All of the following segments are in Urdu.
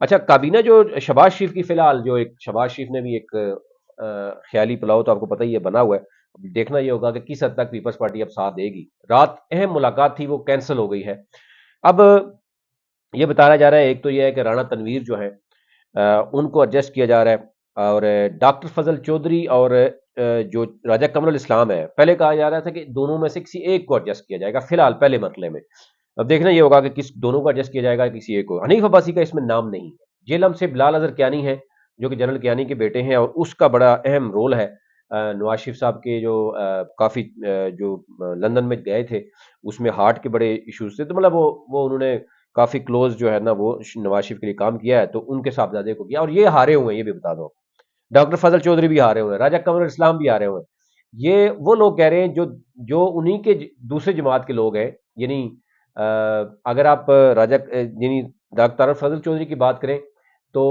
اچھا کابینہ جو شہباز شریف کی فی الحال جو ایک شہباز شریف نے بھی ایک خیالی پلاؤ تو آپ کو پتہ ہی ہے بنا ہوا ہے. اب دیکھنا یہ ہوگا کہ کس حد تک پیپلز پارٹی اب ساتھ دے گی. رات اہم ملاقات تھی وہ کینسل ہو گئی ہے. اب یہ بتایا جا رہا ہے ایک تو یہ ہے کہ رانا تنویر جو ہے ان کو ایڈجسٹ کیا جا رہا ہے, اور ڈاکٹر فضل چودھری اور جو راجہ قمر الاسلام ہے, پہلے کہا جا رہا تھا کہ دونوں میں سے کسی ایک کو ایڈجسٹ کیا جائے گا فی الحال پہلے مرحلے میں. اب دیکھنا یہ ہوگا کہ کس دونوں کو ایڈجسٹ کیا جائے گا, کسی ایک کو. حنیف عباسی کا اس میں نام نہیں ہے. جیلم سے بلال اظہر کیانی ہے جو کہ جنرل کیانی کے بیٹے ہیں, اور اس کا بڑا اہم رول ہے. نواز شریف صاحب کے جو کافی جو لندن میں گئے تھے اس میں ہارٹ کے بڑے ایشوز تھے, تو مطلب وہ انہوں نے کافی کلوز جو ہے نا وہ نواز شریف کے لیے کام کیا ہے, تو ان کے صاحبزادے کو کیا, اور یہ ہارے ہوئے ہیں یہ بھی بتا دو. ڈاکٹر فضل چودھری بھی ہارے ہوئے ہیں, راجہ قمر اسلام بھی ہارے ہوئے ہیں. یہ وہ لوگ کہہ رہے ہیں جو جو انہی کے دوسرے جماعت کے لوگ ہیں, یعنی اگر آپ راجہ یعنی ڈاکٹر فضل چودھری کی بات کریں تو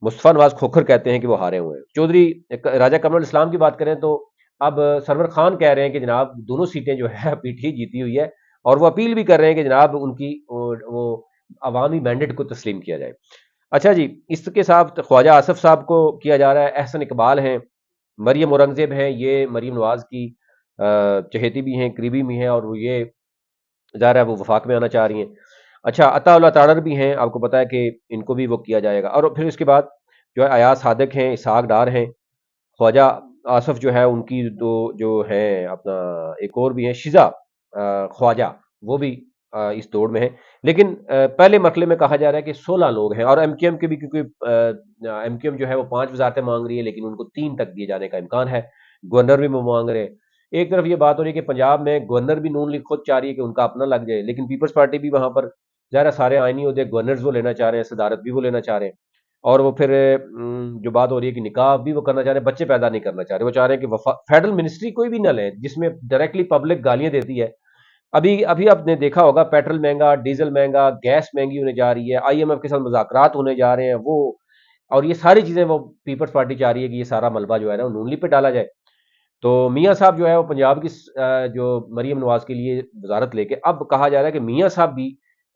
مصطفیٰ نواز کھوکھر کہتے ہیں کہ وہ ہارے ہوئے ہیں. چودھری راجہ قمر اسلام کی بات کریں تو اب سرور خان کہہ رہے ہیں کہ جناب دونوں سیٹیں جو ہے پی ٹی جیتی ہوئی ہے, اور وہ اپیل بھی کر رہے ہیں کہ جناب ان کی وہ عوامی مینڈیٹ کو تسلیم کیا جائے. اچھا جی, اس کے ساتھ خواجہ آصف صاحب کو کیا جا رہا ہے, احسن اقبال ہیں, مریم اورنگزیب ہیں, یہ مریم نواز کی چہیتی بھی ہیں, قریبی بھی ہیں, اور یہ ظاہر ہے وہ وفاق میں آنا چاہ رہی ہیں. اچھا عطا اللہ تاڑر بھی ہیں, آپ کو پتا ہے کہ ان کو بھی وہ کیا جائے گا. اور پھر اس کے بعد جو ہے ایاز صادق ہیں, اسحاق ڈار ہیں, خواجہ آصف جو ہے ان کی دو جو ہیں اپنا ایک اور بھی ہیں شزا خواجہ, وہ بھی اس دوڑ میں ہیں. لیکن پہلے مرحلے میں کہا جا رہا ہے کہ 16 لوگ ہیں, اور ایم کیو ایم کے بھی, کیونکہ ایم کیو ایم جو ہے وہ 5 وزارتیں مانگ رہی ہے لیکن ان کو 3 تک دیے جانے کا امکان ہے. گورنر بھی وہ مانگ رہے ہیں. ایک طرف یہ بات ہو رہی ہے کہ پنجاب میں گورنر بھی نون لیگ خود چاہ رہی ہے کہ ان کا اپنا لگ جائے, لیکن پیپلز پارٹی بھی وہاں پر ظاہر سارے آئینی عہدے گورنرز وہ لینا چاہ رہے ہیں, صدارت بھی وہ لینا چاہ رہے ہیں, اور وہ پھر جو بات ہو رہی ہے کہ نکاح بھی وہ کرنا چاہ رہے ہیں, بچے پیدا نہیں کرنا چاہ رہے, وہ چاہ رہے ہیں کہ فیڈرل منسٹری کوئی بھی نہ لیں جس میں ڈائریکٹلی پبلک گالیاں دیتی ہے. ابھی ابھی آپ نے دیکھا ہوگا پیٹرول مہنگا, ڈیزل مہنگا, گیس مہنگی ہونے جا رہی ہے, آئی ایم ایف کے ساتھ مذاکرات ہونے جا رہے ہیں وہ, اور یہ ساری چیزیں وہ پیپلز پارٹی چاہ رہی ہے کہ یہ سارا ملبہ جو ہے نا وہ نون لیگ پہ ڈالا جائے. تو میاں صاحب جو ہے وہ پنجاب کی جو مریم نواز کے لیے وزارت لے کے, اب کہا جا رہا ہے کہ میاں صاحب بھی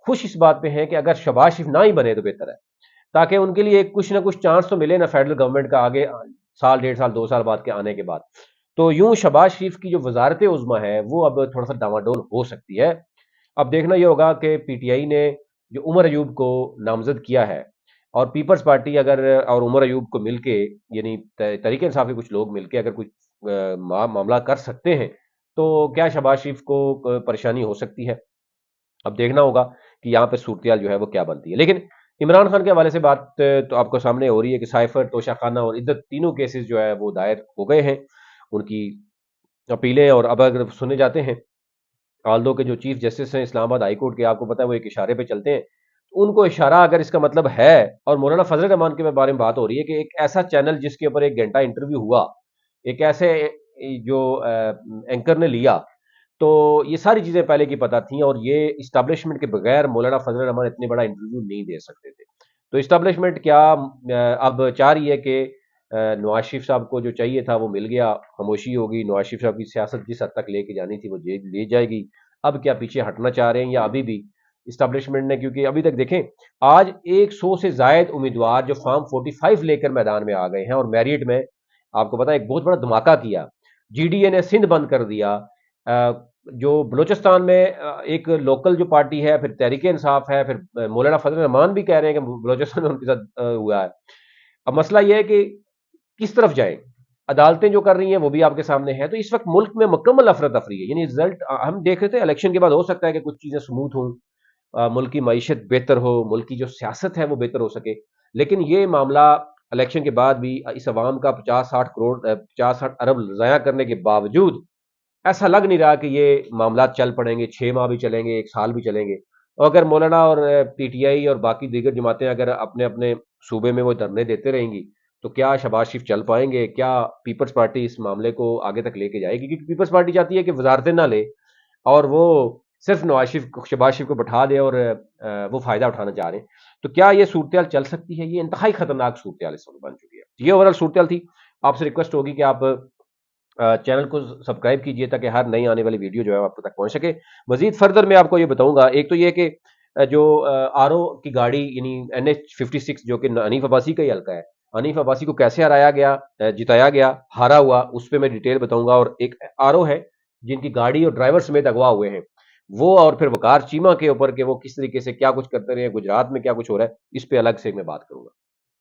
خوش اس بات پہ ہیں کہ اگر شہباز شریف نہ ہی بنے تو بہتر ہے, تاکہ ان کے لیے کچھ نہ کچھ چانس تو ملے نا فیڈرل گورنمنٹ کا آگے سال 1.5 سال 2 سال بعد کے آنے کے بعد. تو یوں شہباز شریف کی جو وزارت عظمیٰ ہے وہ اب تھوڑا سا ڈاواڈول ہو سکتی ہے. اب دیکھنا یہ ہوگا کہ پی ٹی آئی نے جو عمر ایوب کو نامزد کیا ہے, اور پیپلز پارٹی اگر اور عمر ایوب کو مل کے, یعنی تحریک انصاف کے کچھ لوگ مل کے اگر کچھ معاملہ کر سکتے ہیں تو کیا شہباز شریف کو پریشانی ہو سکتی ہے. اب دیکھنا ہوگا کہ یہاں پہ صورتحال جو ہے وہ کیا بنتی ہے. لیکن عمران خان کے حوالے سے بات تو آپ کو سامنے ہو رہی ہے کہ سائفر, توشہ خانہ اور عدت تینوں کیسز جو ہے وہ دائر ہو گئے ہیں, ان کی اپیلیں, اور اب اگر سنے جاتے ہیں آلدو کے جو چیف جسٹس ہیں اسلام آباد ہائی کورٹ کے, آپ کو پتا ہے وہ ایک اشارے پہ چلتے ہیں, ان کو اشارہ اگر اس کا مطلب ہے, اور مولانا فضل الرحمان کے بارے میں بات ہو رہی ہے کہ ایک ایسا چینل جس کے اوپر 1 گھنٹہ انٹرویو ہوا, ایک ایسے جو اینکر نے لیا, تو یہ ساری چیزیں پہلے کی پتہ تھیں, اور یہ اسٹیبلشمنٹ کے بغیر مولانا فضل الرحمان اتنے بڑا انٹرویو نہیں دے سکتے تھے. تو اسٹیبلشمنٹ کیا اب چاہ رہی ہے کہ نواز شریف صاحب کو جو چاہیے تھا وہ مل گیا, خاموشی ہوگی, نواز شریف صاحب کی سیاست جس حد تک لے کے جانی تھی وہ لے جائے گی. اب کیا پیچھے ہٹنا چاہ رہے ہیں یا ابھی بھی اسٹیبلشمنٹ نے, کیونکہ ابھی تک دیکھیں آج 100 سے زائد امیدوار جو فارم 45 لے کر میدان میں آ گئے ہیں, اور میرٹ میں آپ کو پتا ہے ایک بہت بڑا دھماکہ کیا, جی ڈی اے نے سندھ بند کر دیا, جو بلوچستان میں ایک لوکل جو پارٹی ہے, پھر تحریک انصاف ہے, پھر مولانا فضل الرحمان بھی کہہ رہے ہیں کہ بلوچستان میں ان کے ساتھ ہوا ہے. اب مسئلہ یہ ہے کہ کس طرف جائیں, عدالتیں جو کر رہی ہیں وہ بھی آپ کے سامنے ہیں. تو اس وقت ملک میں مکمل افراتفری ہے, یعنی رزلٹ ہم دیکھ رہے تھے الیکشن کے بعد ہو سکتا ہے کہ کچھ چیزیں سموتھ ہوں, ملک کی معیشت بہتر ہو, ملک کی جو سیاست ہے وہ بہتر ہو سکے, لیکن یہ معاملہ الیکشن کے بعد بھی اس عوام کا 50-60 ارب ضائع کرنے کے باوجود ایسا لگ نہیں رہا کہ یہ معاملات چل پڑیں گے, 6 ماہ بھی چلیں گے, 1 سال بھی چلیں گے. اور اگر مولانا اور پی ٹی آئی اور باقی دیگر جماعتیں اگر اپنے اپنے صوبے میں وہ دھرنے دیتے رہیں گی تو کیا شہباز شریف چل پائیں گے, کیا پیپلز پارٹی اس معاملے کو آگے تک لے کے جائے گی؟ کیونکہ پیپلز پارٹی چاہتی ہے کہ وزارتیں نہ لے اور وہ صرف شہباز شریف کو بٹھا دے, اور وہ فائدہ اٹھانا چاہ رہے ہیں. تو کیا یہ صورتحال چل سکتی ہے؟ یہ انتہائی خطرناک صورتحال اس وقت بن چکی ہے. یہ اوورال صورتحال تھی. آپ سے ریکویسٹ ہوگی کہ آپ چینل کو سبسکرائب کیجئے تاکہ ہر نئی آنے والی ویڈیو جو ہے آپ تک پہنچ سکے. مزید فردر میں آپ کو یہ بتاؤں گا, ایک تو یہ کہ جو آر او کی گاڑی یعنی NH56 جو کہ حنیف عباسی کا ہی حلقہ ہے، حنیف عباسی کو کیسے ہرایا گیا، جتایا گیا، ہارا ہوا، اس پہ میں ڈیٹیل بتاؤں گا۔ اور ایک آر او ہے جن کی گاڑی اور ڈرائیور سمیت اغوا ہوئے ہیں وہ، اور پھر وقار چیمہ کے اوپر کہ وہ کس طریقے سے کیا کچھ کرتے رہے ہیں، گجرات میں کیا کچھ ہو رہا ہے، اس پہ الگ سے میں بات کروں گا۔